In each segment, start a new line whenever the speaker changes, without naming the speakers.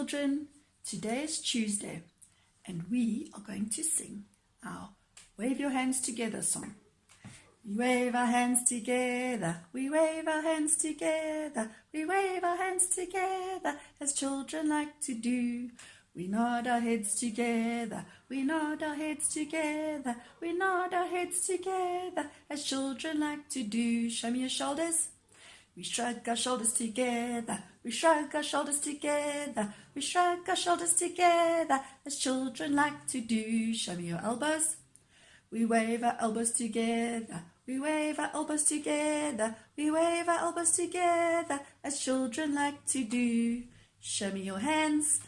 children. Today is Tuesday and we are going to sing our Wave Your Hands Together song. We wave our hands together, we wave our hands together, we wave our hands together as children like to do. We nod our heads together, we nod our heads together, we nod our heads together as children like to do. Show me your shoulders. We shrug our shoulders together, we shrug our shoulders together, we shrug our shoulders together as children like to do. Show me your elbows. We wave our elbows together, we wave our elbows together, we wave our elbows together as children like to do. Show me your hands.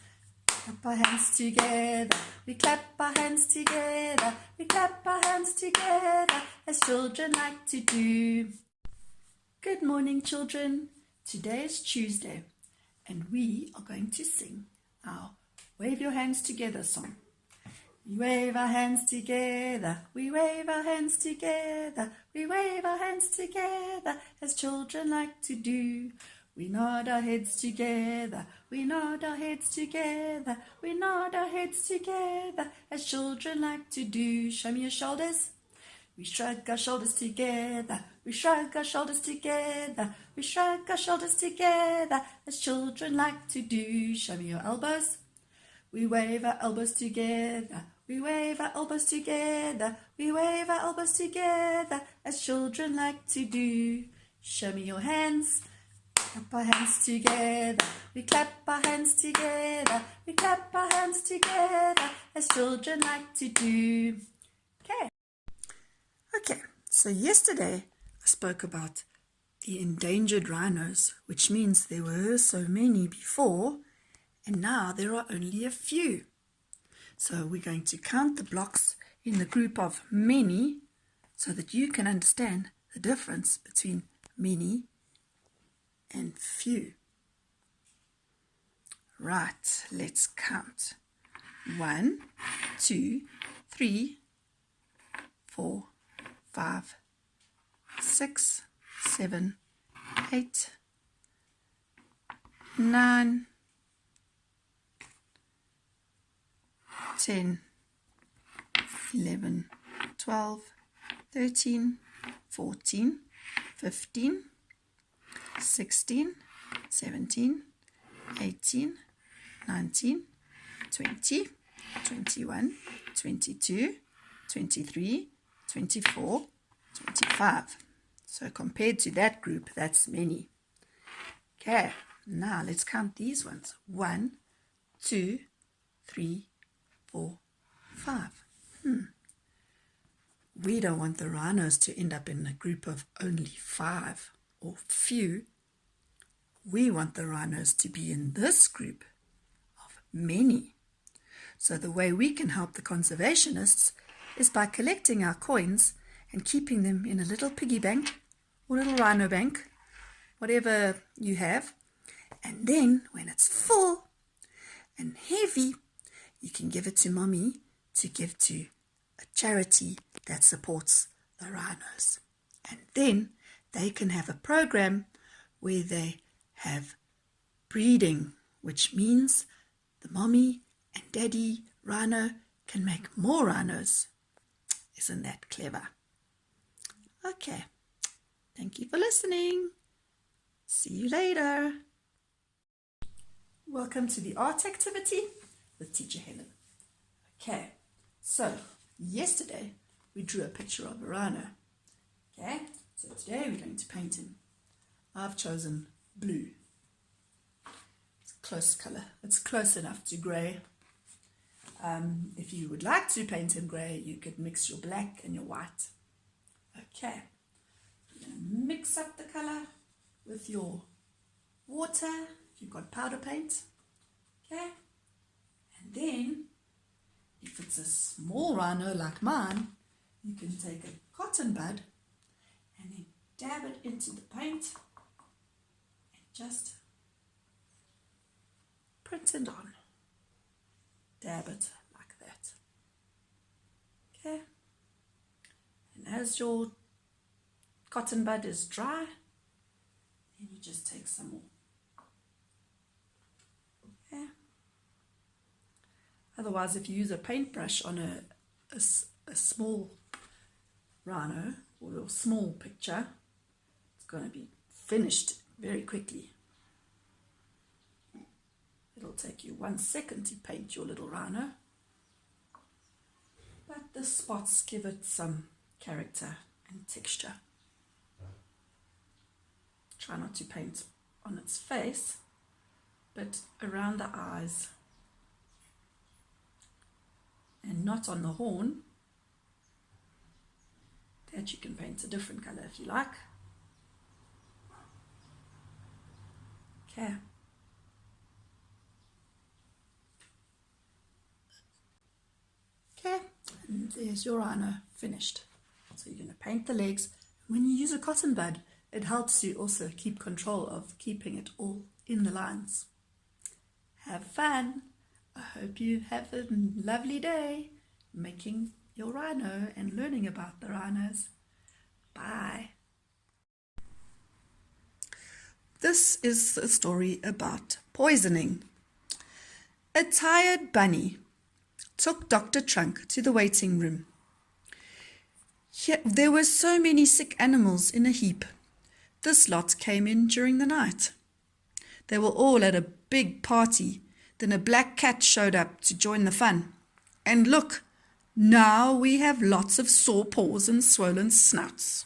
Clap our hands together, we clap our hands together, we clap our hands together as children like to do. Good morning, children. Today is Tuesday and we are going to sing our Wave Your Hands Together song. We wave our hands together, we wave our hands together, we wave our hands together as children like to do. We nod our heads together, we nod our heads together, we nod our heads together as children like to do. Show me your shoulders. We shrug our shoulders together, we shrug our shoulders together, we shrug our shoulders together as children like to do. Show me your elbows. We wave our elbows together, we wave our elbows together, we wave our elbows together as children like to do. Show me your hands. Clap our hands together, we clap our hands together, we clap our hands together as children like to do. Okay, so yesterday I spoke about the endangered rhinos, which means there were so many before and now there are only a few. So we're going to count the blocks in the group of many so that you can understand the difference between many and few. Right, let's count. 1, 2, 3, 4, 5, 6, 7, 8, 9, 10, 11, 12, 13, 14, 15, 16, 17, 18, 19, 20, 21, 22, 23, 24, 25. So compared to that group, that's many. Okay, now let's count these ones. 1, 2, 3, 4, 5. We don't want the rhinos to end up in a group of only 5 or few. We want the rhinos to be in this group of many. So the way we can help the conservationists is by collecting our coins and keeping them in a little piggy bank or little rhino bank, whatever you have. And then when it's full and heavy, you can give it to mommy to give to a charity that supports the rhinos. And then they can have a program where they have breeding, which means the mommy and daddy rhino can make more rhinos. Isn't that clever? Okay, thank you for listening. See you later. Welcome to the art activity with Teacher Helen. Okay, so yesterday we drew a picture of a rhino. Okay, so today we're going to paint him. I've chosen blue. It's a close color. It's close enough to grey. If you would like to paint him grey, you could mix your black and your white. Okay, you're going to mix up the color with your water, if you've got powder paint. Okay, and then if it's a small rhino like mine, you can take a cotton bud and then dab it into the paint and just print it on. Dab it like that. Okay, and as your cotton bud is dry, then you just take some more. Okay, Otherwise, if you use a paintbrush on a small rhino or a small picture, it's going to be finished very quickly. It'll take you 1 second to paint your little rhino, but the spots give it some character and texture. Try not to paint on its face, but around the eyes and not on the horn. That you can paint a different color if you like. Okay. Okay, and there's your rhino finished. So you're going to paint the legs. When you use a cotton bud, it helps you also keep control of keeping it all in the lines. Have fun. I hope you have a lovely day making your rhino and learning about the rhinos. Bye. This is a story about poisoning. A tired bunny took Dr. Trunk to the waiting room. There were so many sick animals in a heap. This lot came in during the night. They were all at a big party. Then a black cat showed up to join the fun. And look, now we have lots of sore paws and swollen snouts.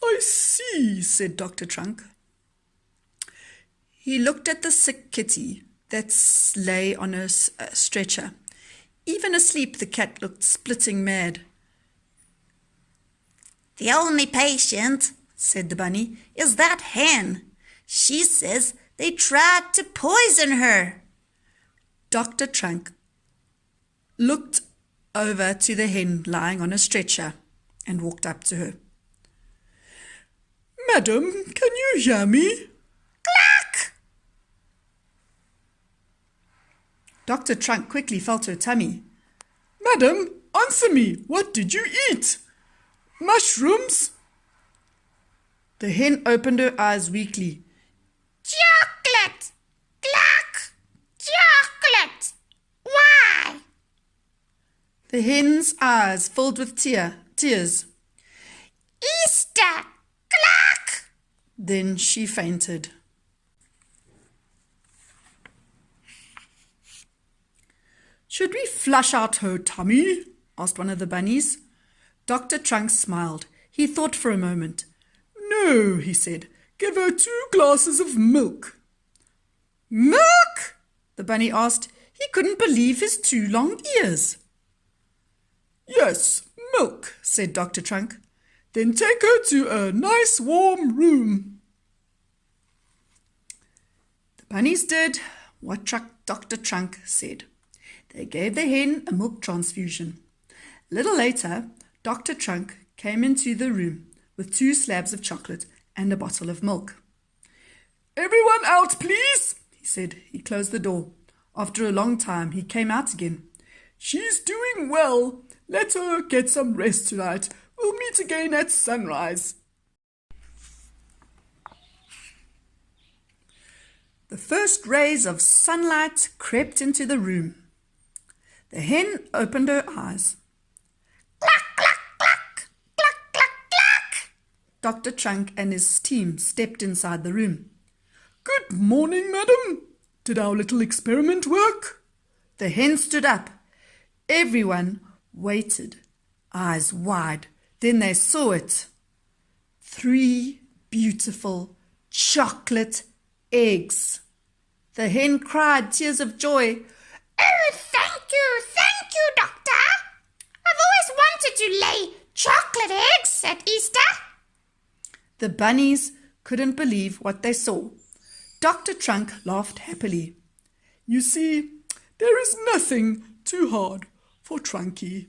I see, said Dr. Trunk. He looked at the sick kitty that lay on a stretcher. Even asleep, the cat looked splitting mad. The only patient, said the bunny, is that hen. She says they tried to poison her. Dr. Trunk looked over to the hen lying on a stretcher and walked up to her. Madam, can you hear me? Clack! Dr. Trunk quickly felt her tummy. Madam, answer me. What did you eat? Mushrooms? The hen opened her eyes weakly. Chocolate! Clack! Chocolate! Why? The hen's eyes filled with tears. Easter! Clack! Then she fainted. Should we flush out her tummy? Asked one of the bunnies. Dr. Trunk smiled. He thought for a moment. No, he said. Give her 2 glasses of milk. Milk? The bunny asked. He couldn't believe his 2 long ears. Yes, milk, said Dr. Trunk. Then take her to a nice warm room. The bunnies did what Dr. Trunk said. They gave the hen a milk transfusion. A little later, Dr. Trunk came into the room with 2 slabs of chocolate and a bottle of milk. Everyone out, please, he said. He closed the door. After a long time, he came out again. She's doing well. Let her get some rest tonight. We'll meet again at sunrise. The first rays of sunlight crept into the room. The hen opened her eyes. Cluck, cluck, cluck, cluck, cluck, cluck. Dr. Trunk and his team stepped inside the room. Good morning, madam. Did our little experiment work? The hen stood up. Everyone waited, eyes wide. Then they saw it. 3 beautiful chocolate eggs. The hen cried tears of joy. Oh, thank you, doctor. I've always wanted to lay chocolate eggs at Easter. The bunnies couldn't believe what they saw. Dr. Trunk laughed happily. You see, there is nothing too hard for Trunky.